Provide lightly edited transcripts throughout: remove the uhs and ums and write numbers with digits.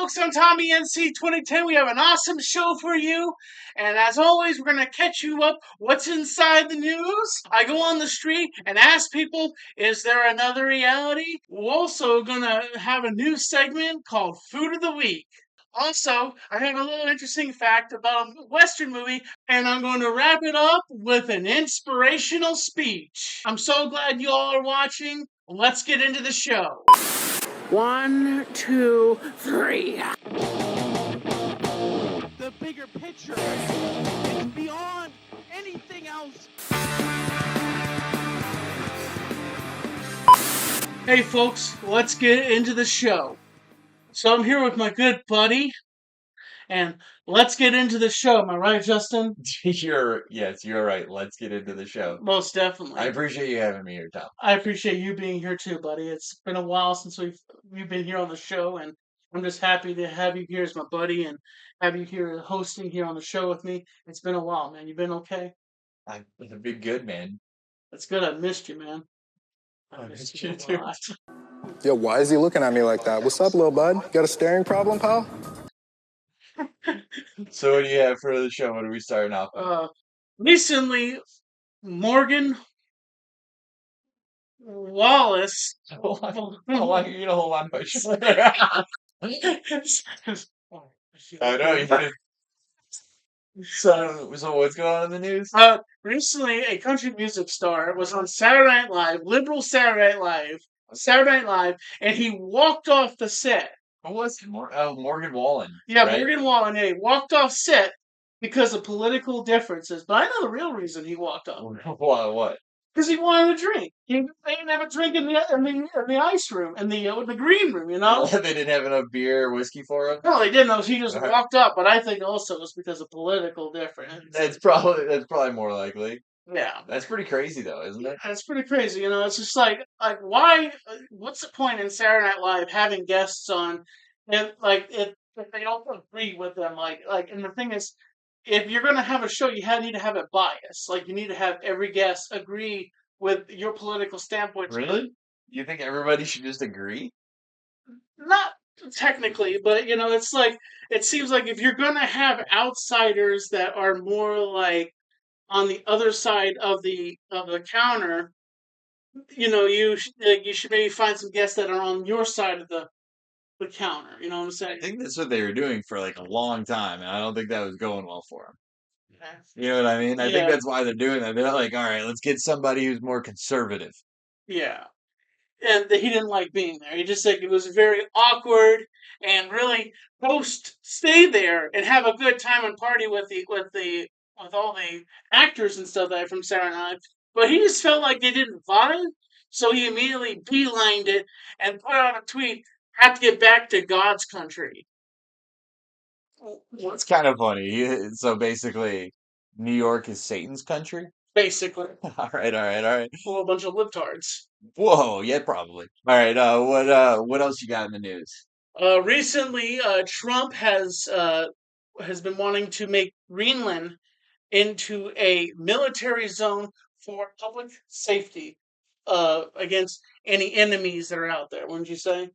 folks, I'm Tommy NC 2010. We have an awesome show for you. And as always, we're going to catch you up what's inside the news. I go on the street and ask people, is there another reality? We're also going to have a new segment called Food of the Week. Also, I have a little interesting fact about a Western movie, and I'm going to wrap it up with an inspirational speech. I'm so glad you all are watching. Let's get into the show. 1, 2, 3. The bigger picture is beyond anything else. Hey folks, let's get into the show. So I'm here with my good buddy, and let's get into the show. Am I right, Justin? Yes, you're right. Let's get into the show. Most definitely. I appreciate you having me here, Tom. I appreciate you being here too, buddy. It's been a while since we've been here on the show, and I'm just happy to have you here as my buddy and have you here hosting here on the show with me. It's been a while, man. You been okay? I've been good, man. That's good. I missed you, man. I missed you too. Yo, why is he looking at me like that? What's up, little bud? Got a staring problem, pal? So what do you have for the show? What are we starting off with? Recently, Morgan Wallace. Hold on, you know, hold on. I know you did. So what's going on in the news? Recently, a country music star was on Saturday Night Live, liberal Saturday Night Live, and he walked off the set. What was it? Morgan Wallen. Yeah, right? Morgan Wallen. Yeah, he walked off set because of political differences. But I know the real reason he walked off. What? Because he wanted a drink. They didn't have a drink in the ice room, in the green room, you know? They didn't have enough beer or whiskey for him? No, they didn't. He just walked up. But I think also it was because of political difference. That's probably more likely. Yeah. That's pretty crazy, though, isn't it? That's pretty crazy, you know. It's just like why? What's the point in Saturday Night Live having guests on, if they don't agree with them? And the thing is, if you're gonna have a show, you need to have it biased. Like you need to have every guest agree with your political standpoint. Really? You think everybody should just agree? Not technically, but you know, it's like it seems like if you're gonna have outsiders that are more like on the other side of the counter, you know, you should maybe find some guests that are on your side of the counter. You know what I'm saying? I think that's what they were doing for like a long time, and I don't think that was going well for them. You know what I mean? I think that's why they're doing that. They're like, all right, let's get somebody who's more conservative. Yeah. And he didn't like being there. He just said it was very awkward and really stay there and have a good time and party with all the actors and stuff from Saturday Night. But he just felt like they didn't vibe, so he immediately beelined it and put out a tweet, "Have to get back to God's country." It's kind of funny. So basically, New York is Satan's country? Basically. All right. Full of a bunch of libtards. Whoa, yeah, probably. All right, what else you got in the news? Recently, Trump has been wanting to make Greenland into a military zone for public safety against any enemies that are out there. Wouldn't you say?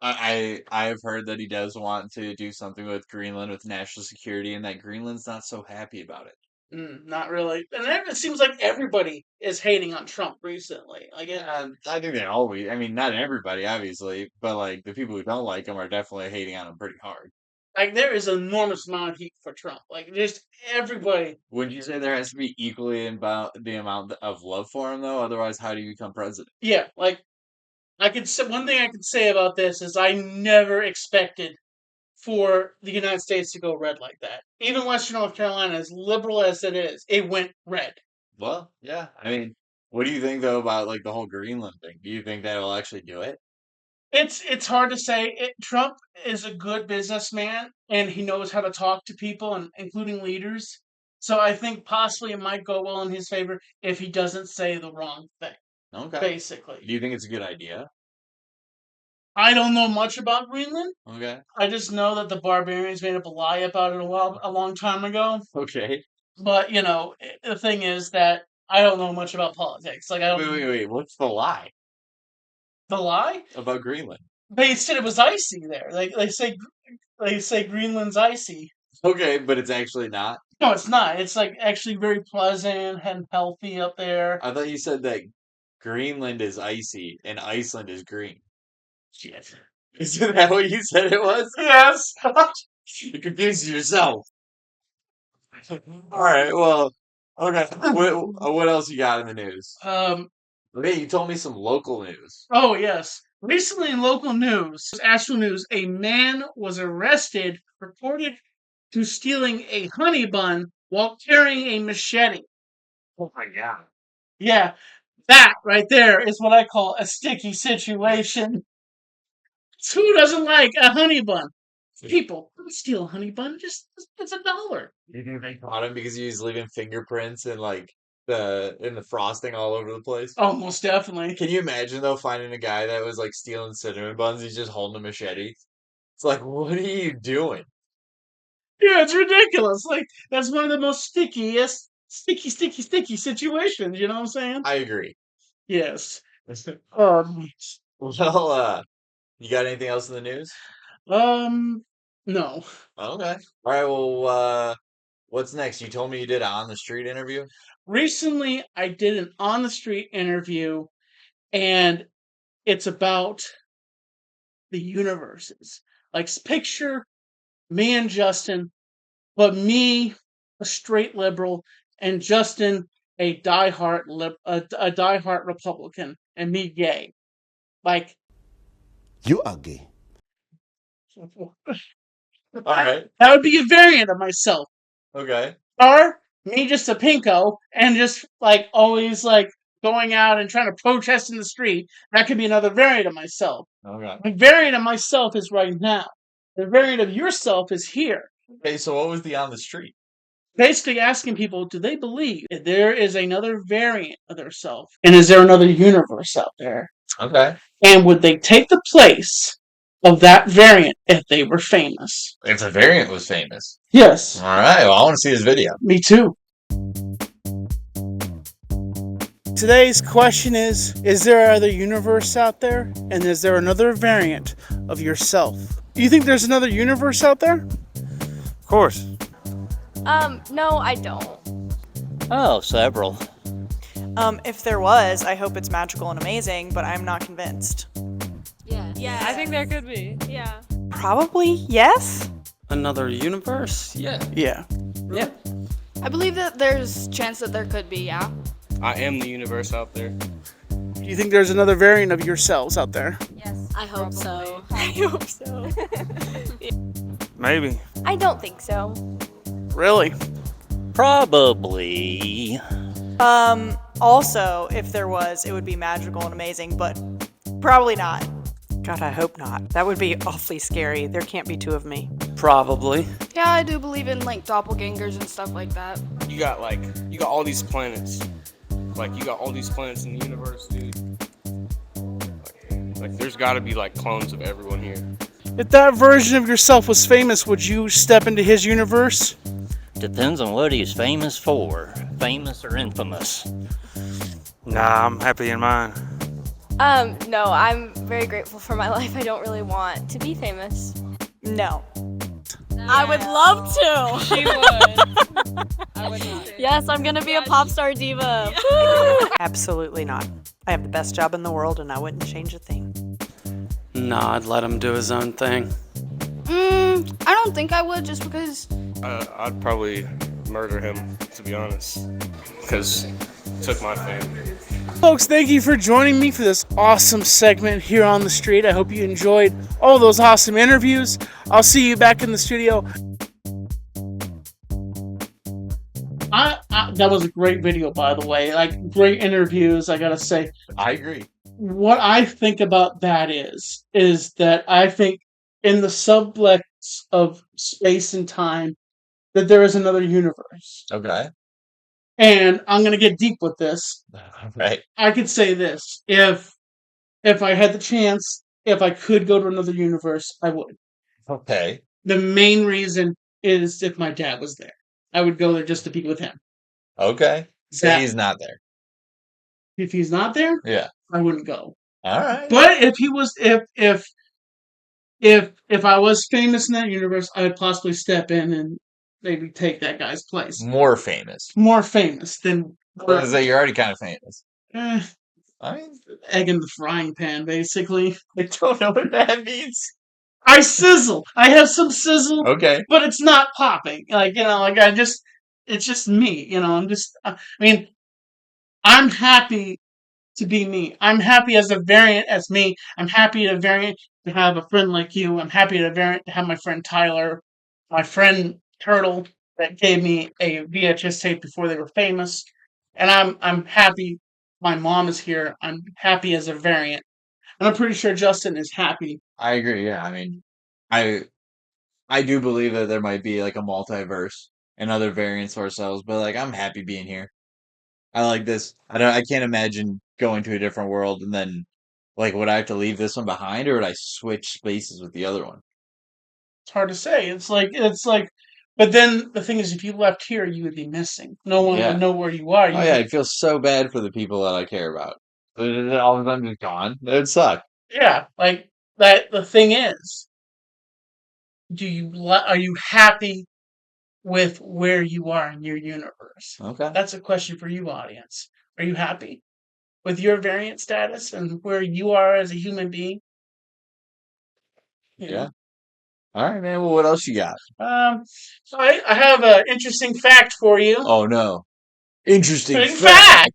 I've heard that he does want to do something with Greenland with national security, and that Greenland's not so happy about it. Not really. And it seems like everybody is hating on Trump recently. I think they always. I mean, not everybody, obviously, but like the people who don't like him are definitely hating on him pretty hard. Like there is an enormous amount of heat for Trump. Like just everybody. Wouldn't you say there has to be equally about the amount of love for him, though? Otherwise, how do you become president? Yeah, like one thing I could say about this is I never expected for the United States to go red like that. Even Western North Carolina, as liberal as it is, it went red. Well, yeah. I mean, what do you think though about like the whole Greenland thing? Do you think that will actually do it? It's hard to say. Trump is a good businessman, and he knows how to talk to people, and including leaders. So I think possibly it might go well in his favor if he doesn't say the wrong thing. Okay. Basically. Do you think it's a good idea? I don't know much about Greenland. Okay. I just know that the barbarians made up a lie about it a long time ago. Okay. But, you know, the thing is that I don't know much about politics. Like, I don't. Wait. What's the lie The lie? about Greenland? They said it was icy there. They say They say Greenland's icy. Okay, but it's actually not. No, it's not. It's like actually very pleasant and healthy up there. I thought you said that Greenland is icy and Iceland is green. Shit. Isn't that what you said it was? Yes. You confused yourself. All right, well, okay. What else you got in the news? Okay, you told me some local news. Oh, yes. Recently in local news, actual news, a man was arrested, reported to stealing a honey bun while carrying a machete. Oh my god. Yeah, that right there is what I call a sticky situation. Who doesn't like a honey bun? People, don't steal a honey bun. Just it's $1. You think they caught him because he was leaving fingerprints and like the frosting all over the place? Oh, most definitely. Can you imagine though finding a guy that was like stealing cinnamon buns? He's just holding a machete. It's like, what are you doing? Yeah, it's ridiculous. Like that's one of the most sticky situations. You know what I'm saying? I agree. Yes. Um. Well, you got anything else in the news? No. Okay. All right. Well, what's next? You told me you did an on the street interview. Recently, I did an on the street interview, and it's about the universes. Like, picture me and Justin, but me, a straight liberal, and Justin, a diehard Republican, and me gay. Like, You are gay. All right. that would be a variant of myself. Okay. Or me just a pinko and just like always like going out and trying to protest in the street. That could be another variant of myself. Okay. The variant of myself is right now. The variant of yourself is here. Okay. So what was the on the street? Basically asking people, do they believe that there is another variant of their self? And is there another universe out there? Okay. And would they take the place of that variant if they were famous? If the variant was famous. Yes. All right. Well, I want to see this video. Me too. Today's question is there another universe out there? And is there another variant of yourself? Do you think there's another universe out there? Of course. No, I don't. Oh, several. If there was, I hope it's magical and amazing, but I'm not convinced. Yeah. I think there could be. Yeah. Probably yes. Another universe? Yeah. Yeah. Yeah. I believe that there's chance that there could be, yeah. I am the universe out there. Do you think there's another variant of yourselves out there? Yes. I hope so. I hope so. Maybe. I don't think so. Really? Probably. Also, if there was, it would be magical and amazing, but probably not. God, I hope not. That would be awfully scary. There can't be two of me. Probably. Yeah, I do believe in like doppelgangers and stuff like that. You got all these planets. Like you got all these planets in the universe, dude. Like there's got to be like clones of everyone here. If that version of yourself was famous, would you step into his universe? Depends on what he's famous for. Famous or infamous. Nah, I'm happy in mine. No, I'm very grateful for my life. I don't really want to be famous. No. I would love to. She would. I would not. Yes, I'm gonna be a pop star diva. Absolutely not. I have the best job in the world and I wouldn't change a thing. Nah, I'd let him do his own thing. I don't think I would just because. I'd probably murder him, to be honest. Because he took my family. Folks, thank you for joining me for this awesome segment here on the street. I hope you enjoyed all those awesome interviews. I'll see you back in the studio. That was a great video, by the way. Like, great interviews, I gotta say. I agree. What I think about that is that I think in the subplex of space and time that there is another universe. Okay. And I'm going to get deep with this. Right. I could say this. If I had the chance, if I could go to another universe, I would. Okay. The main reason is if my dad was there. I would go there just to be with him. Okay. So he's not there. If he's not there, Yeah. I wouldn't go. All right. But if he was, if if I was famous in that universe, I would possibly step in and maybe take that guy's place. More famous. More famous than You're already kind of famous. eh, I mean, egg in the frying pan, basically. I don't know what that means. I sizzle. I have some sizzle, Okay. but it's not popping. Like it's just me. I mean, I'm happy to be me. I'm happy as a variant as me. I'm happy to variant to have a friend like you. I'm happy to variant to have my friend Tyler, my friend Turtle that gave me a VHS tape before they were famous, and I'm happy. My mom is here. I'm happy as a variant, and I'm pretty sure Justin is happy. I agree. Yeah. I mean, I do believe that there might be like a multiverse and other variants of ourselves, but like I'm happy being here. I like this. I can't imagine going to a different world and then like would I have to leave this one behind or would I switch spaces with the other one? It's hard to say. But then the thing is, if you left here, you would be missing. No one Yeah. would know where you are. Oh yeah, I feel so bad for the people that I care about. All of them just gone. It would suck. Yeah, like that. The thing is, are you happy with where you are in your universe? Okay. That's a question for you, audience. Are you happy with your variant status and where you are as a human being? Yeah. All right, man. Well, what else you got? So I have an interesting fact for you. Oh no. Interesting Interesting fact.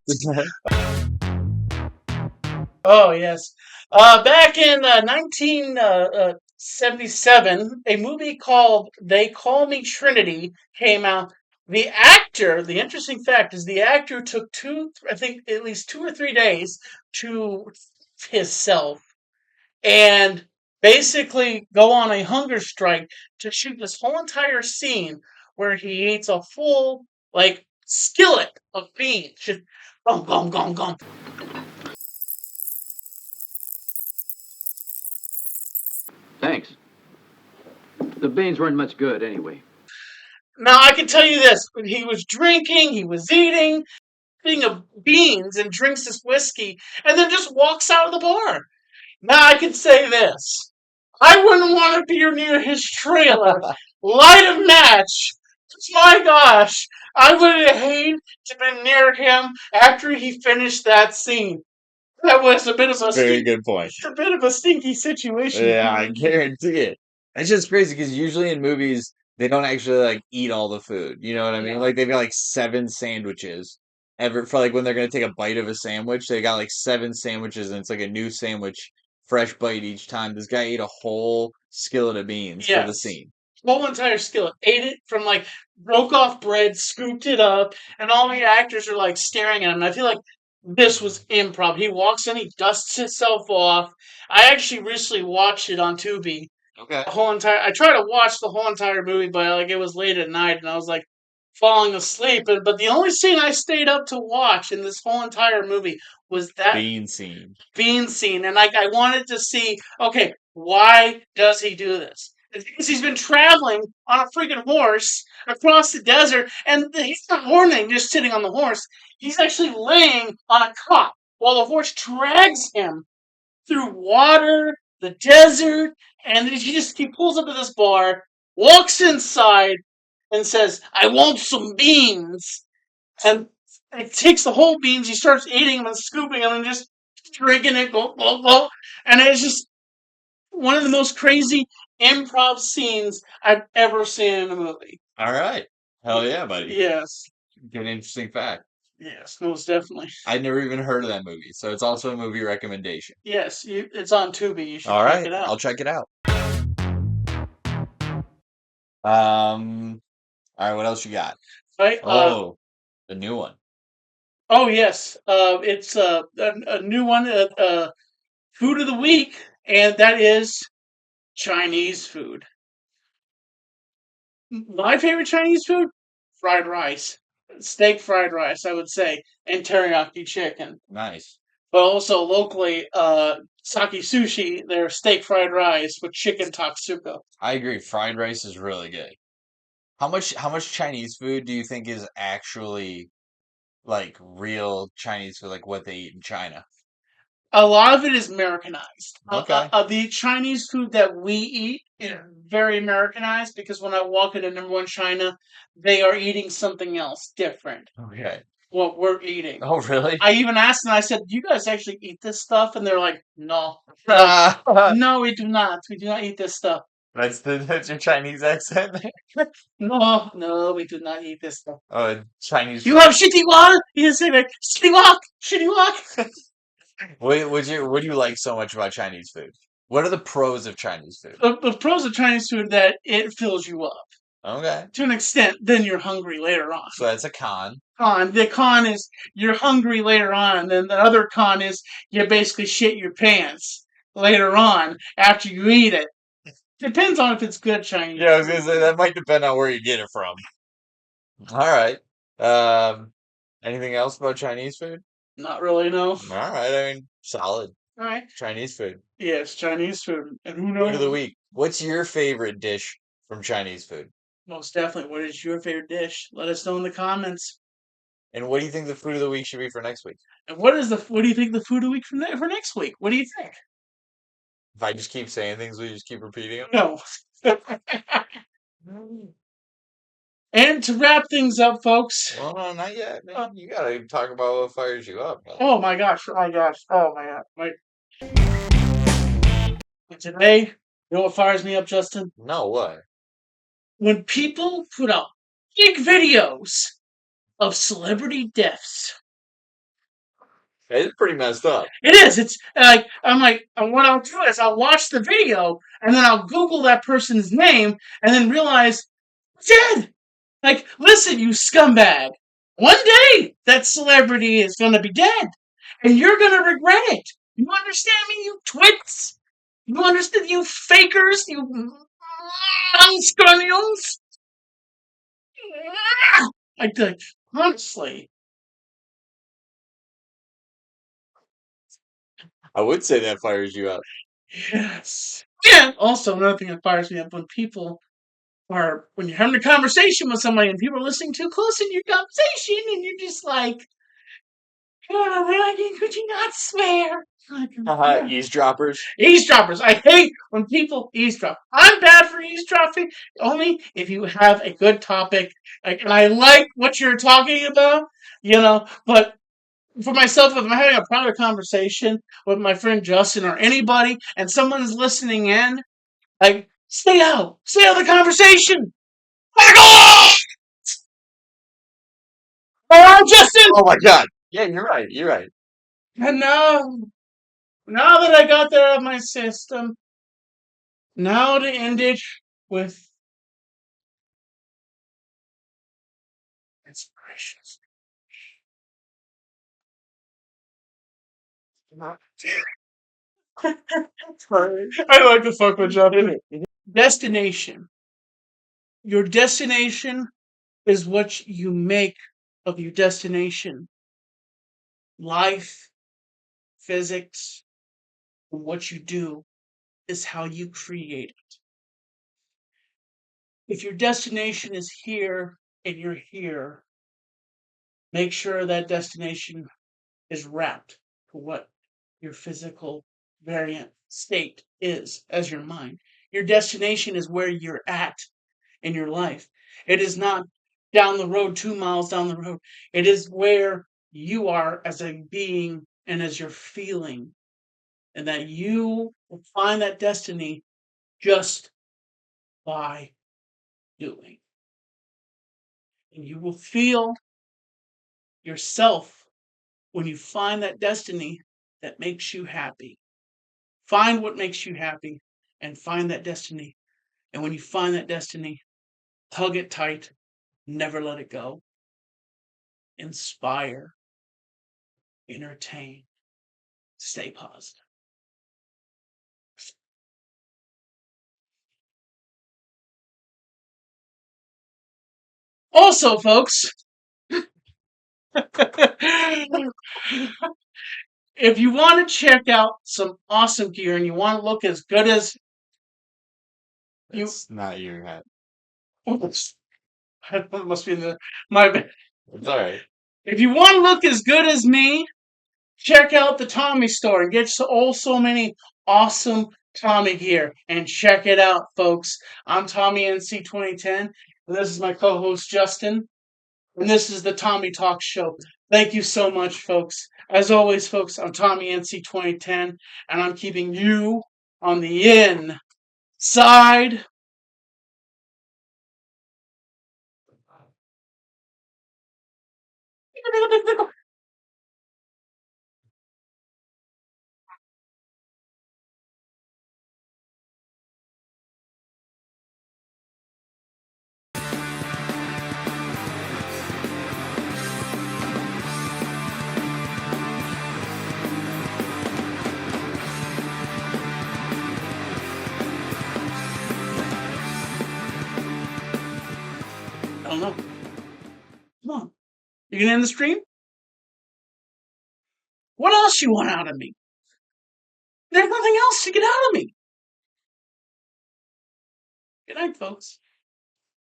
Oh yes. Back in 1977, a movie called "They Call Me Trinity" came out. The interesting fact is, the actor took I think at least 2 or 3 days to himself and basically go on a hunger strike to shoot this whole entire scene where he eats a full like skillet of beans, just gum gum gum gum. Thanks. The beans weren't much good anyway. Now I can tell you this: when he was drinking, he was eating thing of beans and drinks this whiskey, and then just walks out of the bar. Now I can say this: I wouldn't want to be near his trailer, light a match. My gosh, I would have hated to be near him after he finished that scene. That was a bit of a Very good point. a bit of a stinky situation. Yeah, I guarantee it. It's just crazy because usually in movies they don't actually like eat all the food. You know what I mean? Yeah. Like they've got like 7 sandwiches. Ever for like when they're gonna take a bite of a sandwich, they got like 7 sandwiches and it's like a new sandwich, fresh bite each time. This guy ate a whole skillet of beans for the Yes. scene. Whole entire skillet. Ate it from broke off bread, scooped it up, and all the actors are staring at him. And I feel like this was improv. He walks in, he dusts himself off. I actually recently watched it on Tubi. Okay. I tried to watch the whole entire movie, but it was late at night and I was falling asleep. But the only scene I stayed up to watch in this whole entire movie was that bean scene. And I wanted to see, okay, why does he do this? It's because he's been traveling on a freaking horse across the desert, and he's not horning just sitting on the horse. He's actually laying on a cot while the horse drags him through water, the desert, and he pulls up to this bar, walks inside, and says, "I want some beans," and he takes the whole beans, he starts eating them and scooping them and just drinking it, go, go, go. And it's just one of the most crazy improv scenes I've ever seen in a movie. All right. Hell yeah, buddy. Yes. Good interesting fact. Yes, most definitely. I'd never even heard of that movie, so it's also a movie recommendation. Yes, it's on Tubi. You should All check right, it out. I'll check it out. All right, what else you got? Right? The new one. Oh yes, it's a new one, food of the week, and that is Chinese food. My favorite Chinese food, fried rice, steak fried rice, I would say, and teriyaki chicken. Nice. But also locally, Saki Sushi, their steak fried rice with chicken taksuka. I agree. Fried rice is really good. How much Chinese food do you think is actually like real Chinese food, like what they eat in China? A lot of it is Americanized. Okay. The Chinese food that we eat is very Americanized because when I walk into number one China, they are eating something else different. Okay. What we're eating. Oh, really? I even asked them, I said, do you guys actually eat this stuff? And they're like, no. No, we do not. We do not eat this stuff. That's your Chinese accent. No, we do not eat this stuff. Oh, Chinese. You have shitty wok? You say like, shitty wok, shitty wok. What do you like so much about Chinese food? What are the pros of Chinese food? The pros of Chinese food that it fills you up. Okay. To an extent, then you're hungry later on. So that's a con. The con is you're hungry later on, and then the other con is you basically shit your pants later on after you eat it. Depends on if it's good Chinese. Yeah, I was gonna say that might depend on where you get it from. All right. Anything else about Chinese food? Not really, no. All right. I mean, solid All right. Chinese food. Yes, Chinese food. And who Food of the knows? week. What's your favorite dish from Chinese food? Most definitely. What is your favorite dish? Let us know in the comments. And what do you think the food of the week should be for next week? And what do you think the food of the week for next week? What do you think? If I just keep saying things, we just keep repeating them? No. And to wrap things up, folks. Well, no, not yet. Man. You gotta talk about what fires you up. Man. Oh my gosh! Oh my gosh! Oh my god! And today, you know what fires me up, Justin? No, what? When people put out big videos of celebrity deaths. It's pretty messed up. It is. It's like what I'll do is I'll watch the video and then I'll Google that person's name and then realize dead. Like, listen, you scumbag. One day that celebrity is gonna be dead, and you're gonna regret it. You understand me, you twits? You understand, you fakers? You unscrunials? Like, honestly. I would say that fires you up. Yes. And also another thing that fires me up when you're having a conversation with somebody and people are listening too close in your conversation and you're just like, oh, could you not swear? Eavesdroppers. Eavesdroppers. I hate when people eavesdrop. I'm bad for eavesdropping only if you have a good topic. And I like what you're talking about, but for myself, if I'm having a private conversation with my friend Justin or anybody, and someone's listening in, like, stay out of the conversation. Back off! Justin! Oh my god. Yeah, you're right. You're right. And now that I got that out of my system, now to end it with inspirations. I like to fuck with Justin. Destination. Your destination is what you make of your destination. Life, physics, and what you do is how you create it. If your destination is here and you're here, make sure that destination is wrapped to what your physical variant state is as your mind. Your destination is where you're at in your life. It is not down the road, 2 miles down the road. It is where you are as a being and as you're feeling. And that you will find that destiny just by doing. And you will feel yourself when you find that destiny that makes you happy. Find what makes you happy and find that destiny. And when you find that destiny, hug it tight, never let it go. Inspire, entertain, stay positive. Also, folks, if you want to check out some awesome gear and you want to look as good as It's not your hat. That must be my bad. It's alright. If you want to look as good as me, check out the Tommy store and get so many awesome Tommy gear. And check it out, folks. I'm Tommy NC 2010, and this is my co-host Justin, and this is the Tommy Talk Show. Thank you so much, folks. As always, folks, I'm Tommy NC 2010, and I'm keeping you on the inside. I don't know. Come on. You gonna end the stream? What else you want out of me? There's nothing else to get out of me. Good night, folks.